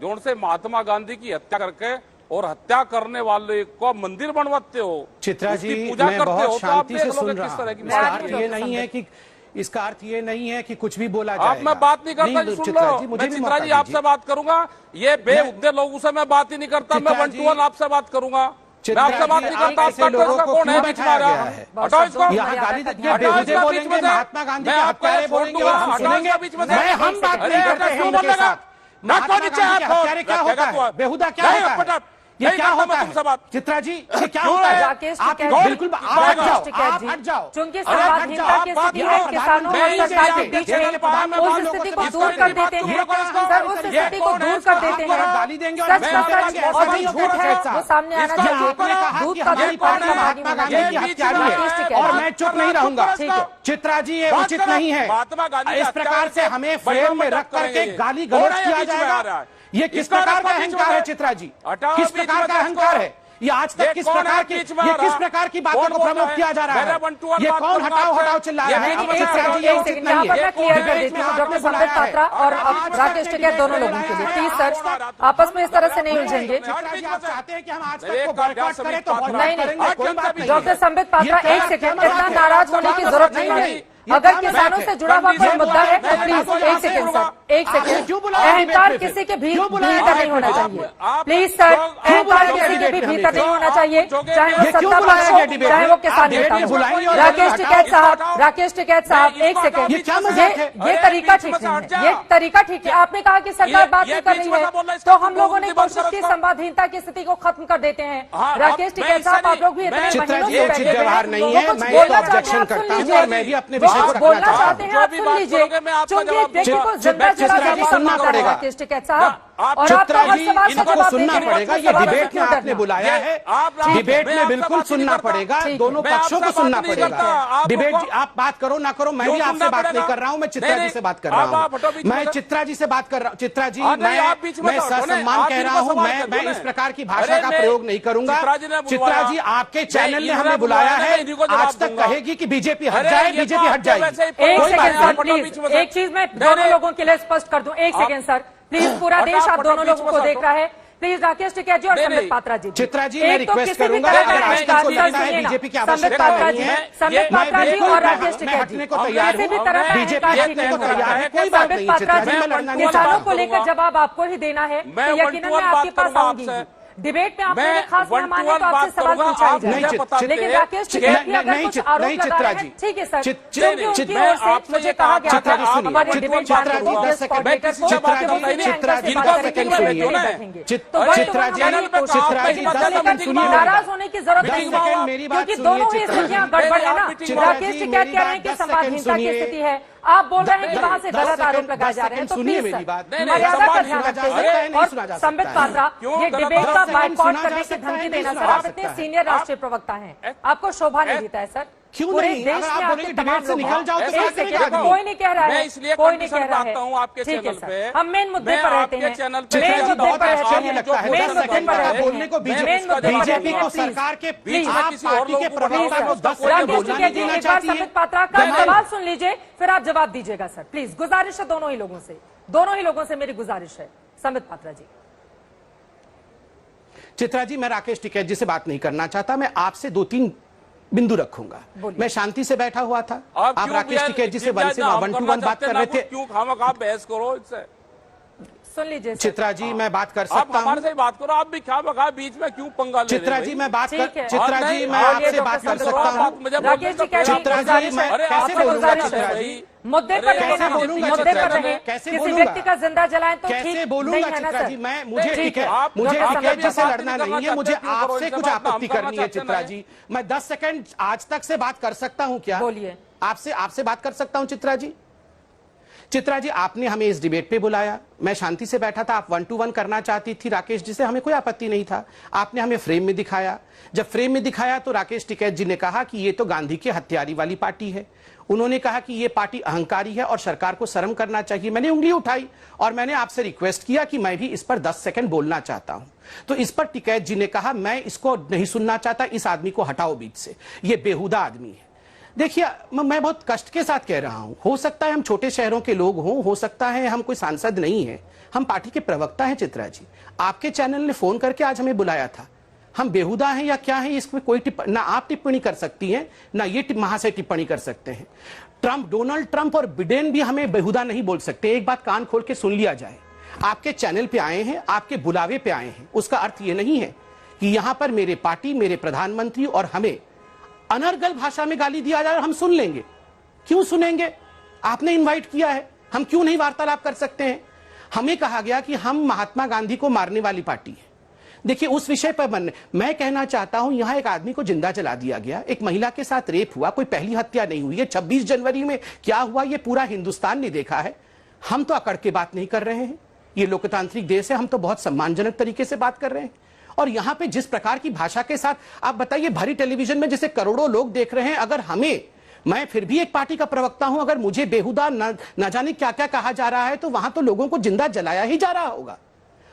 Zone से महात्मा गांधी की हत्या करके और हत्या करने वाले को मंदिर बनवाते हो, चित्रा जी पूजा मैं करते हो, बहुत तो आप शांति देख से लोगे सुन किस रहा तरह हूं। की इसका बात अर्थ है। ये नहीं है कि इसका अर्थ ये नहीं है कि कुछ भी बोला जाएगा। आप मैं बात नहीं करता जी, सुन चित्रा लो। जी, मुझे मैं भी चित्रा मौका जी आपसे बात करूंगा, ये बेहुद्दे लोगों से मैं बात ही नहीं करता। मैं 1 to 1 आपसे बात करूंगा, मैं आपसे बात नहीं करता। ऐसे लोगों को कौन है क्यों बीच में आ बैठाया रहा गया है? है? हटाओ इसको, यहाँ गाली हटाओ बेहुदे इसको बीच बोलेंगे, में से। महात्मा गांधी मैं के आपको हत्यारे छोड़ बोलेंगे दूंगा, और हम हटाओ सुनेंगे। इसको बीच में से। नहीं, हम बात नहीं करते हैं क्यों इनके बोलेगा? साथ। महात्मा गांधी के हत्यारे क्या होता है? बेहुदा क्या होता है? ये क्या होता है? चित्रा जी ये क्या होता है? राकेश आप टिकैत बिल्कुल आप हट जाओ। चूंकि संवादहीनता की स्थिति है, किसानों और सरकार के बीच में उस स्थिति को दूर कर देते हैं सर, उस स्थिति को दूर कर देते हैं। सच का सच और जो झूठ है वो सामने आना चाहिए। दूध का दूध पानी का पानी होना चाहिए। राकेश टिकैत और मैं चुप नहीं रहूंगा। चित्रा जी ये उचित नहीं है। इस प्रकार से हमें फ्रेम में रख करके गाली गलौज किया जाएगा। ये किस प्रकार का अहंकार है चित्रा जी? किस प्रकार का अहंकार है ये? आज तक किस प्रकार की बातों को प्रमोट किया जा रहा है? ये कौन हटाओ चिल्ला रहा है? चित्रा जी ये उचित नहीं है। मैं क्लियर कर देती हूँ डॉक्टर संबित पात्रा और राकेश टिकैत दोनों लोगों के लिए प्लीज सर आपस में इस तरह से नहीं उलझेंगे। आप चाहते हैं कि हम आज तक को बॉयकॉट करें तो नहीं करेंगे, कोई बात नहीं। डॉक्टर संबित पात्रा एक सेकंड, इतना नाराज होने की जरूरत नहीं है। अगर किसानों से जुड़ा हुआ कोई मुद्दा है तो प्लीज एक सेकंड सर, एक सेकंड। अहंकार किसी के भीतर नहीं होना चाहिए प्लीज सर। अहंकार किसी के भी भीतर नहीं होना चाहिए, चाहे वो सत्ता पक्ष हो चाहे वो किसान नेता हो। राकेश टिकैत साहब एक सेकंड, ये तरीका ठीक नहीं है। ये तरीका ठीक है। आपने कहा कि सरकार बात नहीं कर रही है तो हम लोगों ने कोशिश की संवादहीनता की स्थिति को खत्म कर देते हैं। राकेश टिकैत साहब आप लोग भी इतने महीनों से बैठे व्यवहार नहीं है। मैं इसको ऑब्जेक्शन करता हूँ और मैं भी अपने बोलना चाहते हैं आप सुन लीजिए, क्योंकि व्यक्ति को जिंदा जला सुनना पड़ेगा। राकेश टिकैत साहब और चित्रा आपको हर जी सवाल का इनको जवाब सुनना देने पड़ेगा। ये डिबेट में आपने बुलाया है, डिबेट में बिल्कुल सुनना पड़ेगा। दोनों पक्षों को सुनना पड़ेगा। डिबेट आप बात करो ना करो, मैं भी आपसे बात नहीं कर रहा हूँ, मैं चित्रा जी से बात कर रहा हूँ। मैं चित्रा जी से बात कर रहा हूँ। चित्रा जी मैं ससम्मान कह रहा हूँ, मैं इस प्रकार की भाषा का प्रयोग नहीं करूंगा। चित्रा जी आपके चैनल ने हमें बुलाया है, आज तक कहेगी कि बीजेपी हट जाए, बीजेपी हट जाएगी। एक सेकंड सर प्लीज, एक चीज मैं दोनों लोगों के लिए स्पष्ट कर दूं। एक सेकंड सर प्लीज, पूरा देश आप दोनों लोगों को देख रहा है। प्लीज राकेश टिकैत जी और संबित पात्रा जी, चित्रा जी मैं रिक्वेस्ट करूंगा, अगर आज तक को लगता है बीजेपी की आवश्यकता नहीं है, संबित पात्रा जी और राकेश टिकैत हटने को तैयार किसी भी तरह का बीजेपी अहंकार हटने को नहीं तैयार है, है। कोई बात संबित नहीं। पात्रा चित्रा जी मैं लड़ना नहीं किसानों चाहता। को लेकर जवाब आपको ही देना है तो यकीनन मैं आपके पास आऊंगी। डिबेट में आपने खास मेहमान है तो आपसे सवाल पूछा ही जाएगा। लेकिन राकेश टिकैत भी अगर कुछ आरोप लगा रहे हैं ठीक है सर, क्योंकि उनकी ओर से मुझे कहा गया था हमारे डिबेट पार्टनर को गेस्ट कोऑर्डिनेटर को कि वो सीधे एंकर से बात करेंगे, नहीं बैठेंगे। तो नाराज होने की जरूरत नहीं है क्योंकि दोनों ही स्थितियां गड़बड़ है ना। राकेश टिकैत कह रहे हैं कि संवादहीनता की स्थिति है, आप बोल रहे हैं कि वहां से गलत आरोप लगाए जा रहे हैं। तो प्लीज मर्यादा का ध्यान रखिए। और संबित पात्रा ये डिबेट का बायकॉट करने की धमकी देना सर, आप इतने सीनियर राष्ट्रीय प्रवक्ता हैं, आपको शोभा नहीं देता है सर। क्यों पूरे नहीं? देश अगर में आप आपके बोलेंगे तमाम डिबेट से लोग निकल जाओ तो एक सेकंड, कोई नहीं कह रहा है, कोई नहीं कह रहा है। ठीक है सर, हम मेन मुद्दे पर रहते हैं, मेन मुद्दे पर रहते हैं, मेन मुद्दे पर रहते बोलने को बीजेपी को सरकार के बीच आप पार्टी के प्रवक्ता को 10 सेकंड बोलना नहीं देना चाहती है। संबित पात्रा का सवाल सुन लीजिए फिर आप जवाब दीजिएगा सर प्लीज। गुजारिश है दोनों ही लोगों से मेरी गुजारिश है। संबित पात्रा जी। चित्रा जी मैं राकेश टिकैत जी से बात नहीं करना चाहता, मैं आपसे 2-3 बिंदु रखूंगा। मैं शांति से बैठा हुआ था, आप राकेश टिकैत जी से 1 to 1 बात कर रहे थे। क्यों आप बहस करो इससे? सुन लीजिए चित्रा जी मैं बात कर सकता हूं? आप हमारे से बात करो, आप भी क्या बगा बीच में क्यों पंगा ले रहे हैं? चित्रा जी मैं बात कर चित्रा जी मैं आपसे बात कर सकता हूं? राकेश जी चित्रा जी मैं कैसे बोलूंगा? चित्रा जी मुद्दे पर कैसे बोलूंगा? मुद्दे पर चित्रा जी रहे, कैसे किसी बोलूंगा? व्यक्ति का जिंदा जलाएं तो कैसे बोलूंगा? चित्रा जी मैं मुझे ठीक है, मुझे टिकैत जी से बात लड़ना नहीं नहीं है, मुझे करना आपसे चाहते कुछ हैं, आपत्ति हम करनी है। करना चित्रा चाहते जी मैं 10 सेकंड आज तक से बात कर सकता हूं क्या? बोलिए। आपसे बात कर सकता हूं चित्रा जी? चित्रा जी आपने हमें इस डिबेट पे बुलाया, मैं शांति से बैठा था, आप 1 to 1 करना चाहती थी राकेश जी से, हमें कोई आपत्ति नहीं था। आपने हमें फ्रेम में दिखाया, जब फ्रेम में दिखाया तो राकेश टिकैत जी ने कहा कि ये तो गांधी की हत्यारी वाली पार्टी है। उन्होंने कहा कि ये पार्टी अहंकारी है और सरकार को शर्म करना चाहिए। मैंने उंगली उठाई और मैंने आपसे रिक्वेस्ट किया कि मैं भी इस पर 10 सेकंड बोलना चाहता हूं। तो इस पर टिकैत जी ने कहा मैं इसको नहीं सुनना चाहता, इस आदमी को हटाओ बीच से, ये बेहुदा आदमी है। देखिए मैं बहुत कष्ट के साथ कह रहा हूं, हो सकता है हम छोटे शहरों के लोग हों, हो सकता है हम कोई सांसद नहीं है, हम पार्टी के प्रवक्ता हैं चित्रा जी। आपके चैनल ने फोन करके आज हमें बुलाया था। हम बेहुदा हैं या क्या है, इसमें कोई ना आप टिप्पणी कर सकती हैं ना ये महाशय टिप्पणी कर सकते हैं। डोनाल्ड ट्रंप और बिडेन भी हमें बेहुदा नहीं बोल सकते। एक बात कान खोल के सुन लिया जाए, आपके चैनल पे आए हैं, आपके बुलावे पे आए हैं, उसका अर्थ ये नहीं है कि यहां पर मेरे पार्टी, मेरे प्रधानमंत्री और हमें अनर्गल भाषा में गाली दिया जाए और हम सुन लेंगे। क्यों सुनेंगे? आपने इन्वाइट किया है, हम क्यों नहीं वार्तालाप कर सकते हैं? हमें कहा गया कि हम महात्मा गांधी को मारने वाली पार्टी है। देखिए उस विषय पर मैं कहना चाहता हूं, यहां एक आदमी को जिंदा जला दिया गया, एक महिला के साथ रेप हुआ, कोई पहली हत्या नहीं हुई है। 26 जनवरी में क्या हुआ ये पूरा हिंदुस्तान ने देखा है। हम तो अकड़ के बात नहीं कर रहे हैं, ये लोकतांत्रिक देश है, हम तो बहुत सम्मानजनक तरीके से बात कर रहे हैं। और यहां पे जिस प्रकार की भाषा के साथ आप बताइए, भरी टेलीविजन में जिसे करोड़ों लोग देख रहे हैं, अगर हमें, मैं फिर भी एक पार्टी का प्रवक्ता हूं, अगर मुझे बेहुदा न जाने क्या क्या कहा जा रहा है, तो वहां तो लोगों को जिंदा जलाया ही जा रहा होगा।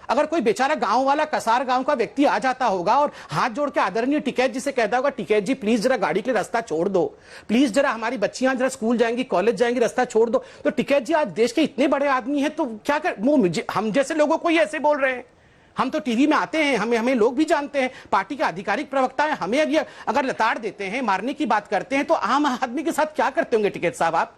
अगर कोई बेचारा गांव वाला, कसार गांव का व्यक्ति आ जाता होगा और हाथ जोड़ के आदरणीय टिकैत जी से कहता होगा, टिकैत जी प्लीज जरा गाड़ी के लिए रास्ता छोड़ दो, प्लीज जरा हमारी बच्चियां जरा स्कूल जाएंगी, कॉलेज जाएंगी, रास्ता छोड़ दो, तो टिकैत जी आज देश के इतने बड़े आदमी हैं, तो क्या कर, वो हम जैसे लोगों को ही ऐसे बोल रहे हैं। हम तो टीवी में आते हैं, हमें लोग भी जानते हैं, पार्टी के आधिकारिक प्रवक्ता है, हमें अगर लताड़ देते हैं, मारने की बात करते हैं, तो आम आदमी के साथ क्या करते होंगे टिकैत साहब आप?